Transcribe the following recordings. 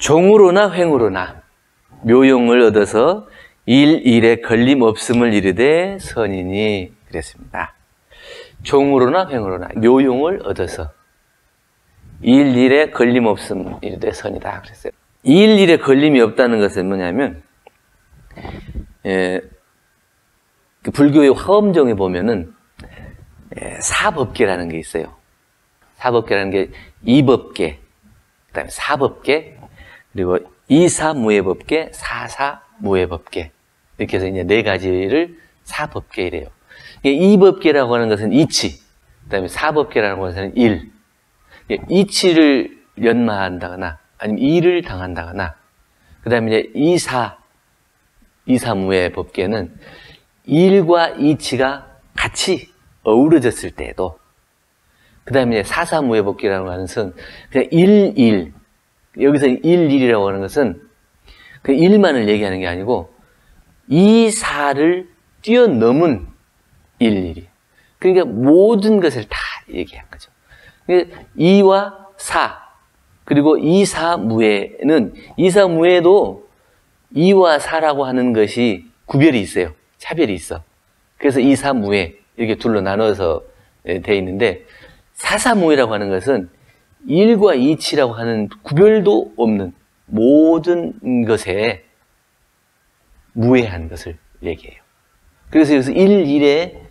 종으로나 횡으로나 묘용을 얻어서 일일에 걸림없음을 이르되 선이니 그랬습니다. 종으로나 횡으로나 묘용을 얻어서 일일에 걸림없음 이르되 선이다 그랬어요. 일일에 걸림이 없다는 것은 뭐냐면 그 불교의 화엄정에 보면은 사법계라는 게 있어요. 사법계라는 게 이법계, 그다음에 사법계, 그리고 이사무예법계, 사사무예법계 이렇게 해서 이제 네 가지를 사법계이래요. 이법계라고 하는 것은 이치, 그다음에 사법계라고 하는 것은 일. 이치를 연마한다거나 아니면 일을 당한다거나, 그다음에 이제 이사무예법계는 일과 이치가 같이 어우러졌을 때에도, 그 다음에 사사무예법계라고 하는 것은 그냥 일, 여기서 일이라고 하는 것은 그 일만을 얘기하는 게 아니고 이 사를 뛰어넘은 일이. 그러니까 모든 것을 다 얘기한 거죠. 이와 사, 그리고 이사무예는, 이사무예도 이와 사라고 하는 것이 구별이 있어요. 차별이 있어. 그래서 이사무예 이렇게 둘로 나눠서 되어 있는데, 사사무예라고 하는 것은 일과 이치라고 하는 구별도 없는 모든 것에 무예한 것을 얘기해요. 그래서 여기서 일에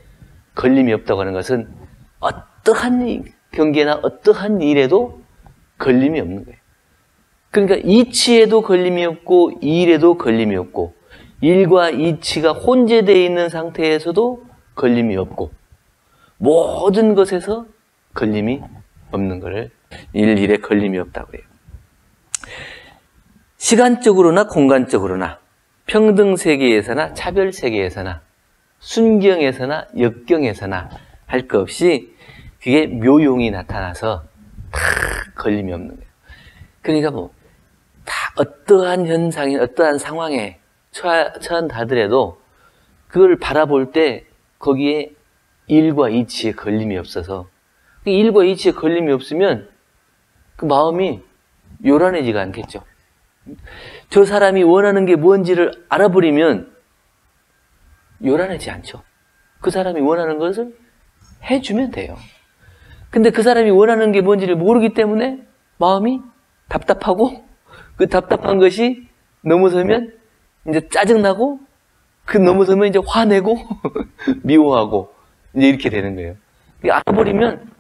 걸림이 없다고 하는 것은 어떠한 경계나 어떠한 일에도 걸림이 없는 거예요. 그러니까 이치에도 걸림이 없고 일에도 걸림이 없고 일과 이치가 혼재되어 있는 상태에서도 걸림이 없고 모든 것에서 걸림이 없는 것을 일에 걸림이 없다고 해요. 시간적으로나 공간적으로나 평등 세계에서나 차별 세계에서나 순경에서나 역경에서나 할 것 없이 그게 묘용이 나타나서 다 걸림이 없는 거예요. 그러니까 다 어떠한 현상이 어떠한 상황에 처한다더라도 그걸 바라볼 때 거기에 일과 이치에 걸림이 없어서, 일과 이치에 걸림이 없으면 그 마음이 요란해지가 않겠죠. 저 사람이 원하는 게 뭔지를 알아버리면 요란하지 않죠. 그 사람이 원하는 것을 해주면 돼요. 근데 그 사람이 원하는 게 뭔지를 모르기 때문에 마음이 답답하고, 그 답답한 것이 넘어서면 이제 짜증나고, 그 넘어서면 이제 화내고 미워하고 이제 이렇게 되는 거예요. 알아버리면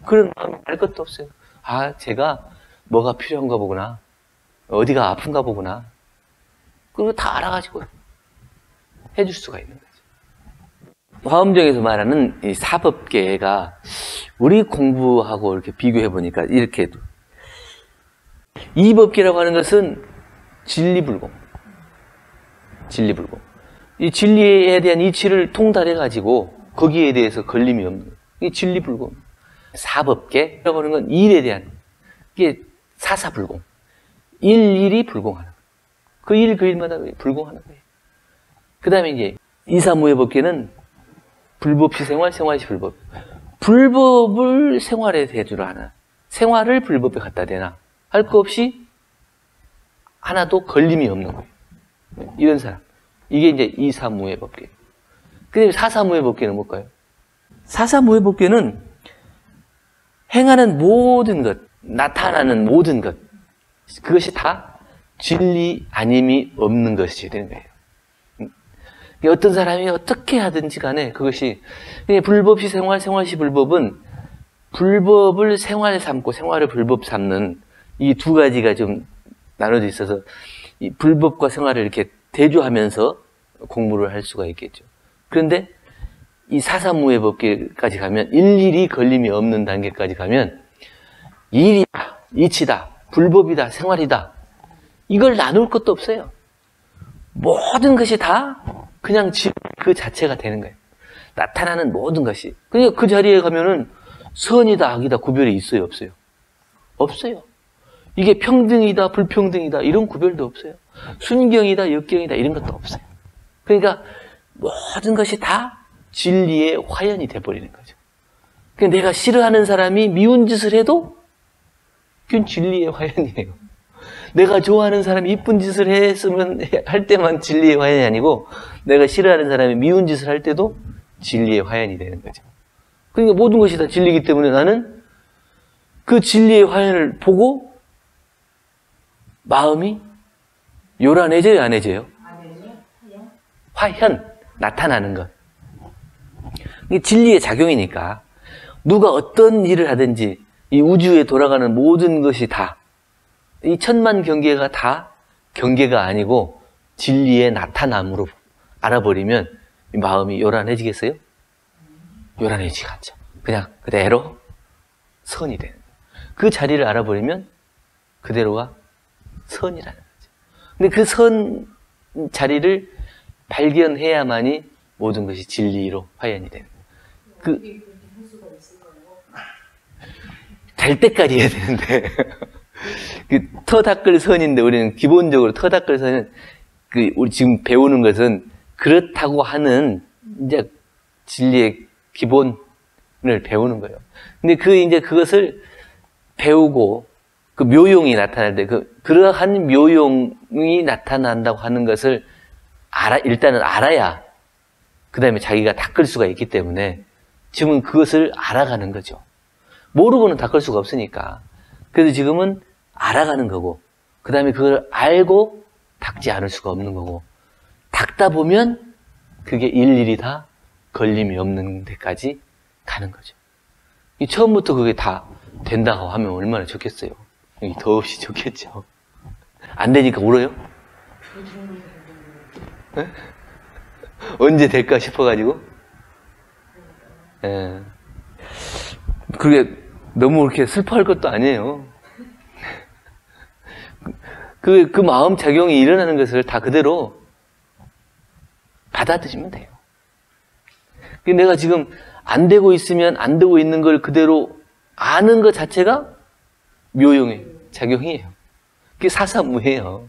그런 마음이 알 것도 없어요. 아, 제가 뭐가 필요한가 보구나, 어디가 아픈가 보구나, 그걸 다 알아가지고 해줄 수가 있는 거죠. 화엄정에서 말하는 이 사법계가 우리 공부하고 이렇게 비교해 보니까 이렇게, 이법계라고 하는 것은 진리불공. 이 진리에 대한 이치를 통달해 가지고 거기에 대해서 걸림이 없는 거예요. 이게 진리불공. 사법계라고 하는 건 일에 대한, 이게 사사불공. 일이 불공하는 거예요. 그 일마다 불공하는 거예요. 그 다음에 이제 이사무예법계는 불법시 생활, 생활시 불법. 불법을 생활에 대주로 하나, 생활을 불법에 갖다 대나 할 거 없이 하나도 걸림이 없는 거예요. 이런 사람. 이게 이제 이사무예법계. 근데 사사무예법계는 뭘까요? 사사무예법계는 행하는 모든 것, 나타나는 모든 것, 그것이 다 진리 아님이 없는 것이 되는 거예요. 어떤 사람이 어떻게 하든지 간에 그것이, 불법시 생활, 생활시 불법은 불법을 생활에 삼고 생활을 불법 삼는 이 두 가지가 좀 나눠져 있어서 이 불법과 생활을 이렇게 대조하면서 공부를 할 수가 있겠죠. 그런데 이 사사무예법계까지 가면, 일일이 걸림이 없는 단계까지 가면 일이다, 이치다, 불법이다, 생활이다, 이걸 나눌 것도 없어요. 모든 것이 다 그냥 그 자체가 되는 거예요. 나타나는 모든 것이. 그러니까 그 자리에 가면은 선이다, 악이다 구별이 있어요, 없어요? 없어요. 이게 평등이다, 불평등이다 이런 구별도 없어요. 순경이다, 역경이다 이런 것도 없어요. 그러니까 모든 것이 다 진리의 화연이 돼버리는 거죠. 그러니까 내가 싫어하는 사람이 미운 짓을 해도 그건 진리의 화연이에요. 내가 좋아하는 사람이 이쁜 짓을 했으면 할 때만 진리의 화연이 아니고 내가 싫어하는 사람이 미운 짓을 할 때도 진리의 화연이 되는 거죠. 그러니까 모든 것이 다 진리이기 때문에 나는 그 진리의 화연을 보고 마음이 요란해져요, 안 해져요? 화현, 나타나는 것. 이게 진리의 작용이니까 누가 어떤 일을 하든지 이 우주에 돌아가는 모든 것이 다 이 천만 경계가 다 경계가 아니고 진리의 나타남으로 알아버리면 이 마음이 요란해지겠어요? 요란해지지 않죠. 그냥 그대로 선이 되는 거예요. 그 자리를 알아버리면 그대로가 선이라는 거죠. 근데 그 선 자리를 발견해야만이 모든 것이 진리로 화연이 되는 거예요. 될 때까지 해야 되는데 그 터 닦을 선인데 우리는 기본적으로 터 닦을 선은 우리 지금 배우는 것은 그렇다고 하는 이제 진리의 기본을 배우는 거예요. 근데 이제 그것을 배우고 그 묘용이 나타날 때 그러한 묘용이 나타난다고 하는 것을 일단은 알아야 그 다음에 자기가 닦을 수가 있기 때문에 지금은 그것을 알아가는 거죠. 모르고는 닦을 수가 없으니까. 그래서 지금은 알아가는 거고, 그 다음에 그걸 알고 닦지 않을 수가 없는 거고, 닦다 보면 그게 일일이 다 걸림이 없는 데까지 가는 거죠. 처음부터 그게 다 된다고 하면 얼마나 좋겠어요. 더없이 좋겠죠. 안 되니까 울어요? 네? 언제 될까 싶어가지고. 예. 그게 너무 그렇게 슬퍼할 것도 아니에요. 그 마음 작용이 일어나는 것을 다 그대로 받아들이면 돼요. 내가 지금 안 되고 있으면 안 되고 있는 걸 그대로 아는 것 자체가 묘용의 작용이에요. 그게 사사무예요.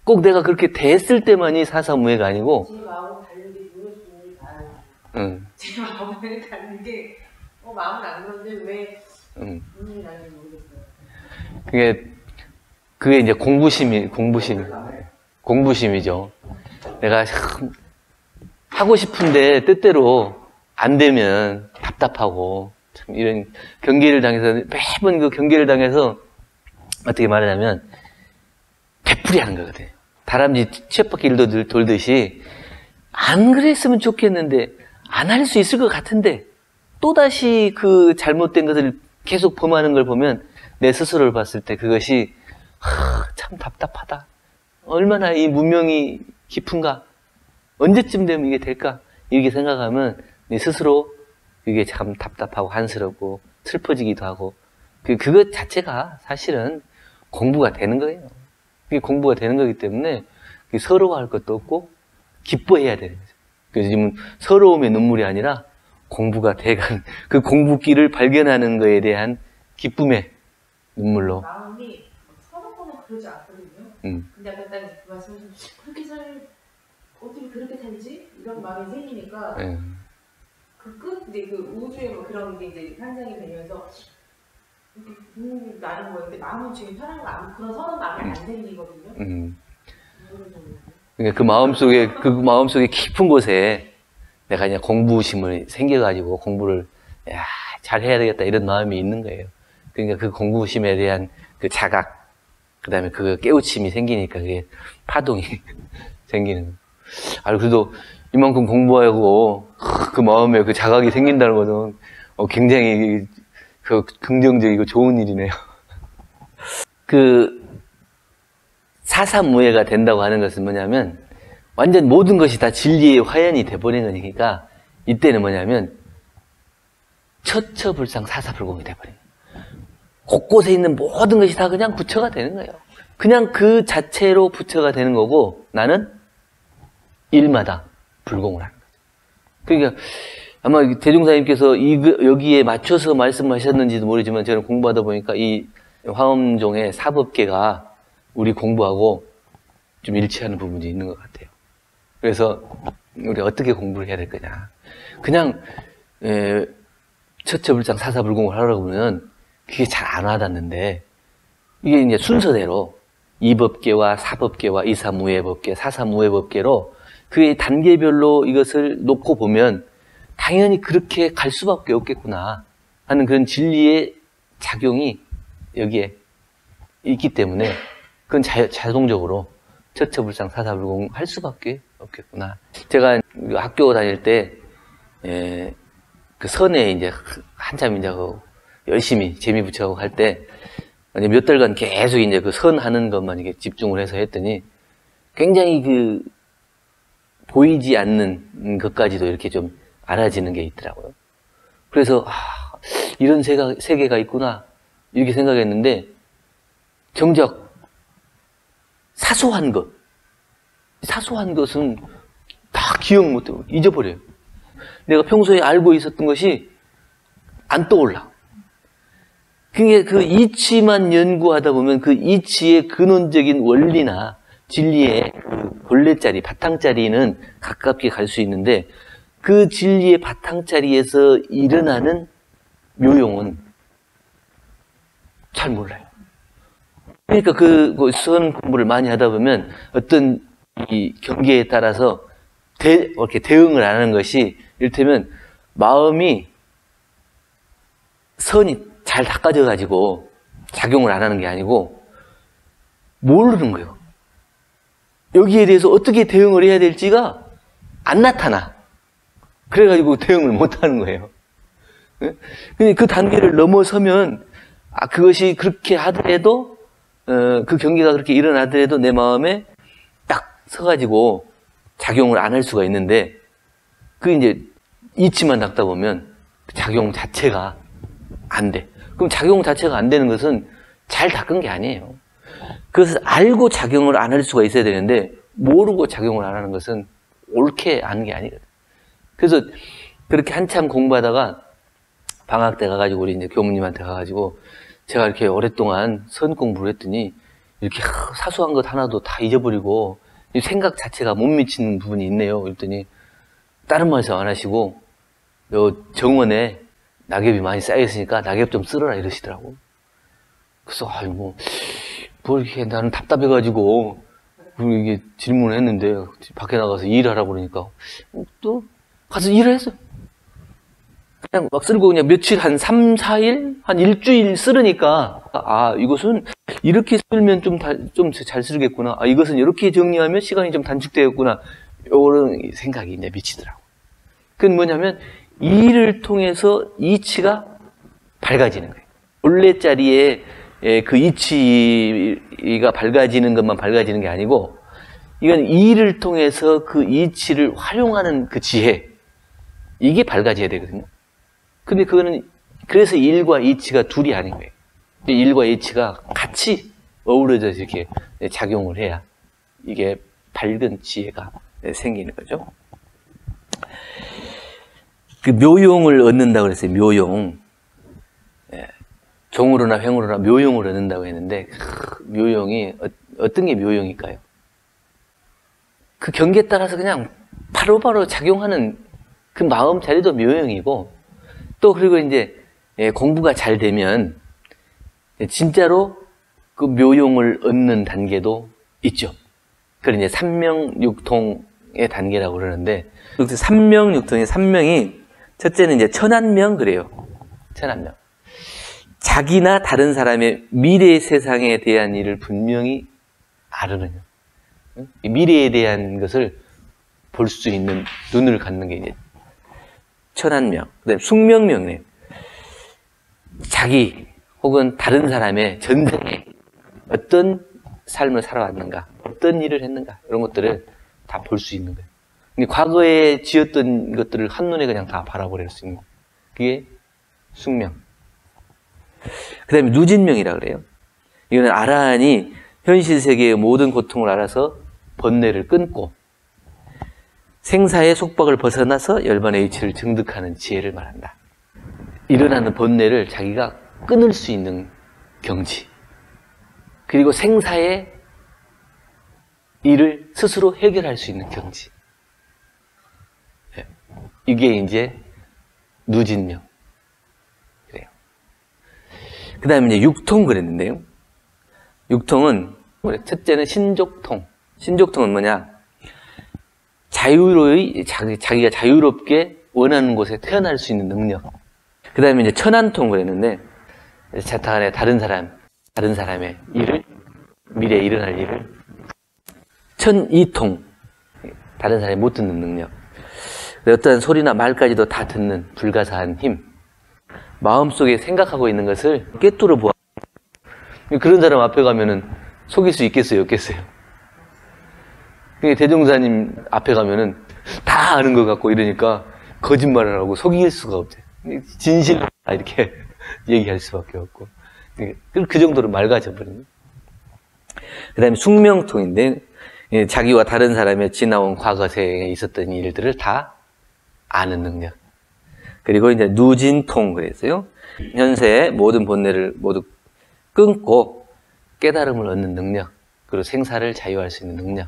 꼭 내가 그렇게 됐을 때만이 사사무예가 아니고 제 마음은 다르게 누구를 봐요. 응. 제 마음은 다르게 마음은 안 그런데 왜 눈물이 나는지 모르겠어요. 그게 이제 공부심이죠. 내가 하고 싶은데 뜻대로 안 되면 답답하고 참 이런 경계를 당해서 매번 그 경계를 당해서 어떻게 말하냐면 되풀이하는 거거든요. 다람쥐 쳇바퀴를 돌듯이 안 그랬으면 좋겠는데 안 할 수 있을 것 같은데 또다시 그 잘못된 것을 계속 범하는 걸 보면 내 스스로를 봤을 때 그것이 참 답답하다. 얼마나 이 문명이 깊은가. 언제쯤 되면 이게 될까. 이렇게 생각하면 내 스스로 그게 참 답답하고 한스럽고 슬퍼지기도 하고 그것 자체가 사실은 공부가 되는 거예요. 그게 공부가 되는 거기 때문에 서러워할 것도 없고 기뻐해야 되는 거죠. 그래서 지금 서러움의 눈물이 아니라 공부가 돼간 그 공부길을 발견하는 것에 대한 기쁨의 눈물로. 마음이 서럽거나 그러지 않거든요. 근데 아까 딱 그 말씀하신 어떻게 그렇게 살지? 이런 마음이 생기니까 근데 그 우주에 뭐 그런 게 이제 환상이 되면서 이렇게 나는 거였는데 마음은 지금 편한 거 그런 서러운 마음이 안 생기거든요. 그러니까 그 마음속에 깊은 곳에 내가 그냥 공부심을 생겨가지고 공부를 잘 해야 되겠다 이런 마음이 있는 거예요. 그러니까 그 공부심에 대한 그 자각, 그 다음에 그 깨우침이 생기니까 그게 파동이 생기는 거예요. 그래도 이만큼 공부하고 그 마음에 그 자각이 생긴다는 것은 굉장히 그 긍정적이고 좋은 일이네요. 그 사사무예가 된다고 하는 것은 뭐냐면 완전 모든 것이 다 진리의 화연이 돼버린 거니까 이때는 뭐냐면 처처불상 사사불공이 돼버린 거예요. 곳곳에 있는 모든 것이 다 그냥 부처가 되는 거예요. 그냥 그 자체로 부처가 되는 거고 나는 일마다 불공을 하는 거죠. 그러니까 아마 대종사님께서 여기에 맞춰서 말씀하셨는지도 모르지만 저는 공부하다 보니까 이 화엄종의 사법계가 우리 공부하고 좀 일치하는 부분이 있는 것 같아요. 그래서 우리 어떻게 공부를 해야 될 거냐. 그냥 처처불상 사사불공을 하려고 보면 그게 잘 안 와닿는데 이게 이제 순서대로 이법계와 사법계와 이사무예법계, 사사무예법계로 그 단계별로 이것을 놓고 보면 당연히 그렇게 갈 수밖에 없겠구나 하는 그런 진리의 작용이 여기에 있기 때문에 그건 자동적으로 처처불상 사사불공 할 수밖에 없겠구나. 제가 학교 다닐 때, 그 선에 이제 한참 이제 열심히 재미 붙여가고 할 때, 몇 달간 계속 이제 그 선 하는 것만 이렇게 집중을 해서 했더니 굉장히 그 보이지 않는 것까지도 이렇게 좀 알아지는 게 있더라고요. 그래서, 이런 세계가 있구나. 이렇게 생각했는데, 정작 사소한 것은 다 기억 못하고 잊어버려요. 내가 평소에 알고 있었던 것이 안 떠올라. 그게 그 이치만 연구하다 보면 그 이치의 근원적인 원리나 진리의 그 본래자리, 바탕자리는 가깝게 갈 수 있는데 그 진리의 바탕자리에서 일어나는 묘용은 잘 몰라요. 그러니까 그 선 공부를 많이 하다 보면 어떤 이 경계에 따라서 이렇게 대응을 안 하는 것이 이를테면 마음이 선이 잘 닦아져 가지고 작용을 안 하는 게 아니고 모르는 거예요. 여기에 대해서 어떻게 대응을 해야 될지가 안 나타나. 그래가지고 대응을 못 하는 거예요. 근데 그 단계를 넘어서면 그것이 그렇게 하더라도 그 경계가 그렇게 일어나더라도 내 마음에 딱 서가지고 작용을 안 할 수가 있는데 그 이제 이치만 닦다 보면 작용 자체가 안 돼. 그럼 작용 자체가 안 되는 것은 잘 닦은 게 아니에요. 그것을 알고 작용을 안 할 수가 있어야 되는데 모르고 작용을 안 하는 것은 옳게 아는 게 아니거든. 그래서 그렇게 한참 공부하다가 방학 때 가가지고 우리 이제 교무님한테 가가지고 제가 이렇게 오랫동안 선 공부를 했더니 이렇게 사소한 것 하나도 다 잊어버리고 생각 자체가 못 미치는 부분이 있네요. 그랬더니 다른 말씀 안 하시고 요 정원에 낙엽이 많이 쌓여있으니까 낙엽 좀 쓸어라 이러시더라고. 그래서 뭐 이렇게 나는 답답해가지고 이게 질문을 했는데 밖에 나가서 일하라고 그러니까 또 가서 일을 했어요. 그냥 막 쓸고 그냥 며칠 한 3, 4일? 한 일주일 쓰르니까 이것은 이렇게 쓰면 좀 잘 쓰겠구나. 이것은 이렇게 정리하면 시간이 좀 단축되겠구나. 요런 생각이 이제 미치더라고. 그건 뭐냐면 일을 통해서 이치가 밝아지는 거예요. 원래 자리에 그 이치가 밝아지는 것만 밝아지는 게 아니고 이건 일을 통해서 그 이치를 활용하는 그 지혜 이게 밝아져야 되거든요. 근데 그거는 그래서 일과 이치가 둘이 아닌 거예요. 일과 이치가 같이 어우러져서 이렇게 작용을 해야 이게 밝은 지혜가 생기는 거죠. 그 묘용을 얻는다고 그랬어요. 묘용. 종으로나 횡으로나 묘용을 얻는다고 했는데 묘용이 어떤 게 묘용일까요? 그 경계에 따라서 그냥 바로바로 작용하는 그 마음 자리도 묘용이고 또 그리고 이제 공부가 잘 되면 진짜로 그 묘용을 얻는 단계도 있죠. 그걸 이제 삼명육통의 단계라고 그러는데 삼명육통의 삼명이 첫째는 이제 천안명 그래요. 천안명. 자기나 다른 사람의 미래 세상에 대한 일을 분명히 알으는 미래에 대한 것을 볼 수 있는 눈을 갖는 게 이제 천안명. 그다음에 숙명명이에요. 자기 혹은 다른 사람의 전생에 어떤 삶을 살아왔는가, 어떤 일을 했는가 이런 것들을 다 볼 수 있는 거예요. 근데 과거에 지었던 것들을 한눈에 그냥 다 바라볼 수 있는 거예요. 그게 숙명. 그 다음에 누진명이라 그래요. 이거는 아라한이 현실 세계의 모든 고통을 알아서 번뇌를 끊고 생사의 속박을 벗어나서 열반의 이치를 증득하는 지혜를 말한다. 일어나는 번뇌를 자기가 끊을 수 있는 경지. 그리고 생사의 일을 스스로 해결할 수 있는 경지. 이게 이제 누진명. 그 다음에 이제 육통 그랬는데요. 육통은 첫째는 신족통. 신족통은 뭐냐? 자기가 자유롭게 원하는 곳에 태어날 수 있는 능력. 그 다음에 이제 천안통 그랬는데, 자타간에 다른 사람의 일을, 미래에 일어날 일을. 천이통. 다른 사람이 못 듣는 능력. 어떠한 소리나 말까지도 다 듣는 불가사한 힘. 마음속에 생각하고 있는 것을 꿰뚫어 보아. 그런 사람 앞에 가면은 속일 수 있겠어요, 없겠어요? 대종사님 앞에 가면은 다 아는 것 같고 이러니까 거짓말을 하고 속일 수가 없대요. 진실을 이렇게 얘기할 수밖에 없고. 그 정도로 맑아져 버리는. 그 다음에 숙명통인데, 자기와 다른 사람의 지나온 과거생에 있었던 일들을 다 아는 능력. 그리고 이제 누진통 그랬어요. 현세의 모든 본래를 모두 끊고 깨달음을 얻는 능력. 그리고 생사를 자유할 수 있는 능력.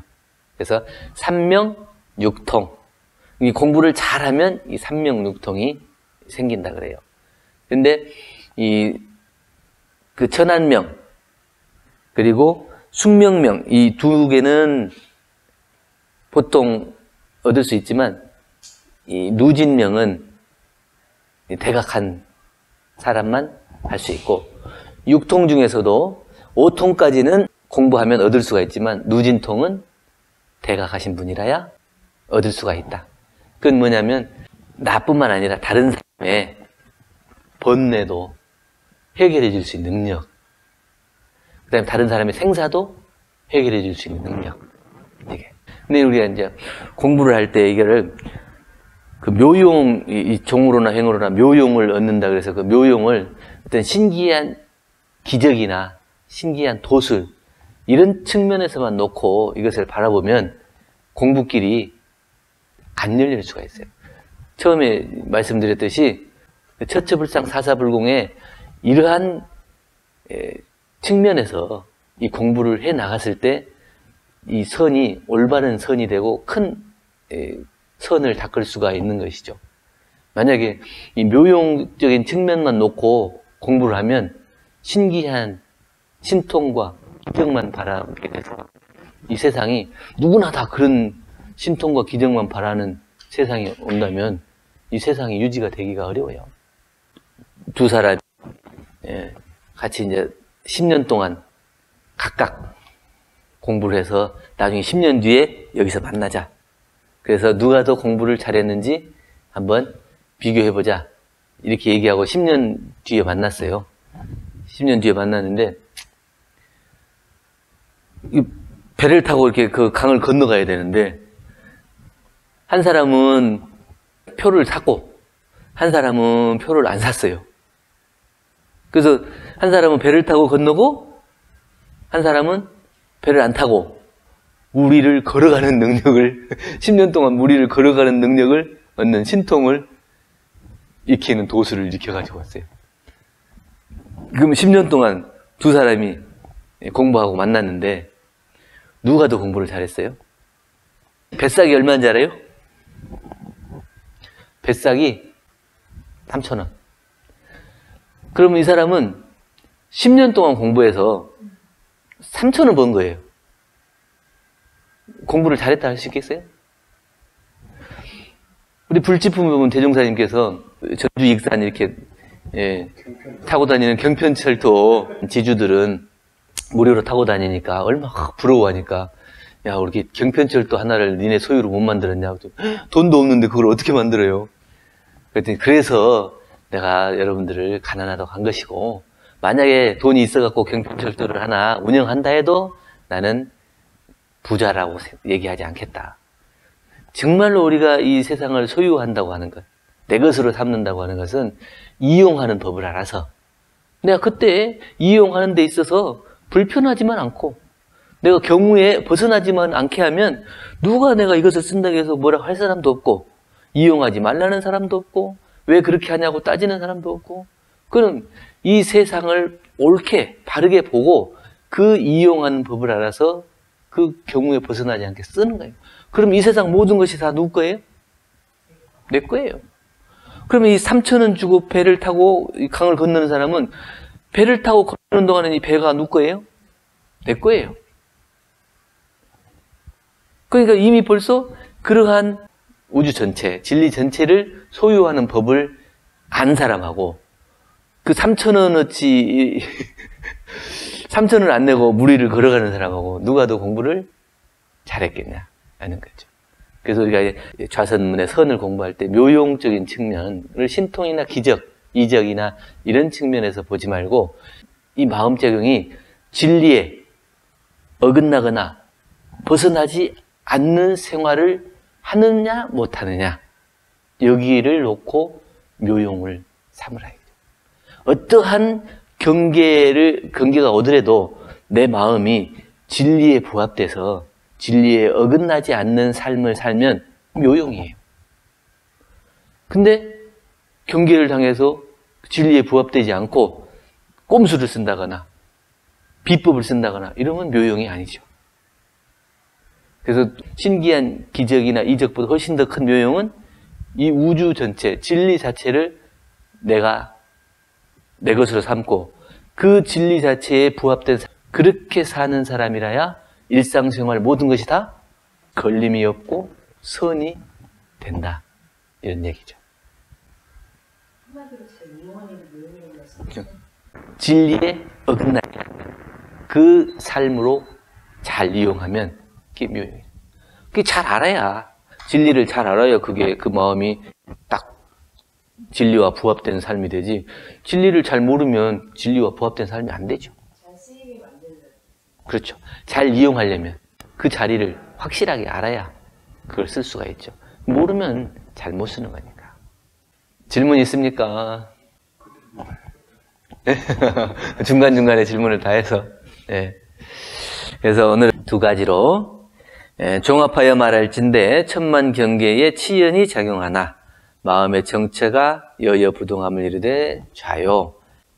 그래서 삼명육통. 이 공부를 잘하면 이 삼명육통이 생긴다 그래요. 근데 그 천안명 그리고 숙명명 이 두 개는 보통 얻을 수 있지만 이 누진명은 대각한 사람만 할 수 있고, 육통 중에서도 오통까지는 공부하면 얻을 수가 있지만 누진통은 대각하신 분이라야 얻을 수가 있다. 그건 뭐냐면 나뿐만 아니라 다른 사람의 번뇌도 해결해 줄 수 있는 능력, 그 다음에 다른 사람의 생사도 해결해 줄 수 있는 능력. 이게. 근데 우리가 이제 공부를 할 때 이거를 그 묘용, 이 종으로나 행으로나 묘용을 얻는다 그래서 그 묘용을 어떤 신기한 기적이나 신기한 도술, 이런 측면에서만 놓고 이것을 바라보면 공부길이 안 열릴 수가 있어요. 처음에 말씀드렸듯이 처처불상 사사불공의 이러한 측면에서 이 공부를 해 나갔을 때 이 선이 올바른 선이 되고 큰 선을 닦을 수가 있는 것이죠. 만약에 이 묘용적인 측면만 놓고 공부를 하면 신기한 신통과 기적만 바라게 돼서 이 세상이 누구나 다 그런 신통과 기적만 바라는 세상이 온다면 이 세상이 유지가 되기가 어려워요. 두 사람이 같이 이제 10년 동안 각각 공부를 해서 나중에 10년 뒤에 여기서 만나자. 그래서 누가 더 공부를 잘했는지 한번 비교해보자. 이렇게 얘기하고 10년 뒤에 만났어요. 10년 뒤에 만났는데 배를 타고 이렇게 그 강을 건너가야 되는데 한 사람은 표를 샀고 한 사람은 표를 안 샀어요. 그래서 한 사람은 배를 타고 건너고 한 사람은 배를 안 타고 무리를 걸어가는 능력을 10년 동안 무리를 걸어가는 능력을 얻는 신통을 익히는 도수를 익혀가지고 왔어요. 그럼 10년 동안 두 사람이 공부하고 만났는데 누가 더 공부를 잘했어요? 뱃삭이 얼마인지 알아요? 뱃삭이 3,000원. 그러면 이 사람은 10년 동안 공부해서 3,000원 번 거예요. 공부를 잘했다 할 수 있겠어요? 우리 불지품 보면 대종사님께서 전주 익산 이렇게 타고 다니는 경편철도 지주들은 무료로 타고 다니니까 얼마나 부러워하니까 야 우리 경편철도 하나를 니네 소유로 못 만들었냐고. 돈도 없는데 그걸 어떻게 만들어요? 그랬더니 그래서 내가 여러분들을 가난하다고 한 것이고 만약에 돈이 있어갖고 경편철도를 하나 운영한다 해도 나는 부자라고 얘기하지 않겠다. 정말로 우리가 이 세상을 소유한다고 하는 것, 내 것으로 삼는다고 하는 것은 이용하는 법을 알아서 내가 그때 이용하는 데 있어서 불편하지만 않고 내가 경우에 벗어나지만 않게 하면 누가 내가 이것을 쓴다고 해서 뭐라고 할 사람도 없고 이용하지 말라는 사람도 없고 왜 그렇게 하냐고 따지는 사람도 없고 그럼 이 세상을 옳게 바르게 보고 그 이용하는 법을 알아서 그 경우에 벗어나지 않게 쓰는 거예요. 그럼 이 세상 모든 것이 다 누구 거예요? 내 거예요. 그러면 이 3,000원 주고 배를 타고 이 강을 건너는 사람은 배를 타고 건너는 동안에 이 배가 누구 거예요? 내 거예요. 그러니까 이미 벌써 그러한 우주 전체, 진리 전체를 소유하는 법을 안 사람하고 그 3,000원어치 3,000원 안 내고 무리를 걸어가는 사람하고 누가 더 공부를 잘했겠냐 하는 거죠. 그래서 우리가 좌선문의 선을 공부할 때 묘용적인 측면을 신통이나 기적, 이적이나 이런 측면에서 보지 말고 이 마음작용이 진리에 어긋나거나 벗어나지 않는 생활을 하느냐 못하느냐 여기를 놓고 묘용을 삼으라. 어떠한 경계가 오더라도 내 마음이 진리에 부합돼서 진리에 어긋나지 않는 삶을 살면 묘용이에요. 근데 경계를 당해서 진리에 부합되지 않고 꼼수를 쓴다거나 비법을 쓴다거나 이러면 묘용이 아니죠. 그래서 신기한 기적이나 이적보다 훨씬 더 큰 묘용은 이 우주 전체, 진리 자체를 내가 내 것으로 삼고 그 진리 자체에 부합된 그렇게 사는 사람이라야 일상생활 모든 것이 다 걸림이 없고 선이 된다. 이런 얘기죠. 한마디로 잘 이용하는 묘용이라는 말씀이죠. 진리에 어긋나지 않는 그 삶으로 잘 이용하면 그게 묘용이에요. 그게 잘 알아야, 진리를 잘 알아야 그게 그 마음이 딱 진리와 부합된 삶이 되지. 진리를 잘 모르면 진리와 부합된 삶이 안 되죠. 잘 쓰이게 만드는. 그렇죠. 잘 이용하려면 그 자리를 확실하게 알아야 그걸 쓸 수가 있죠. 모르면 잘 못 쓰는 거니까. 질문 있습니까? 중간중간에 질문을 다 해서. 네. 그래서 오늘 두 가지로 종합하여 말할진대 천만 경계에 치연이 작용하나 마음의 정체가 여여부동함을 이르되 좌요.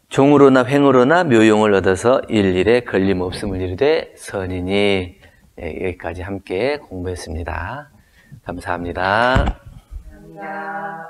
종으로나 횡으로나 묘용을 얻어서 일일에 걸림없음을 이르되 선이니. 여기까지 함께 공부했습니다. 감사합니다. 감사합니다.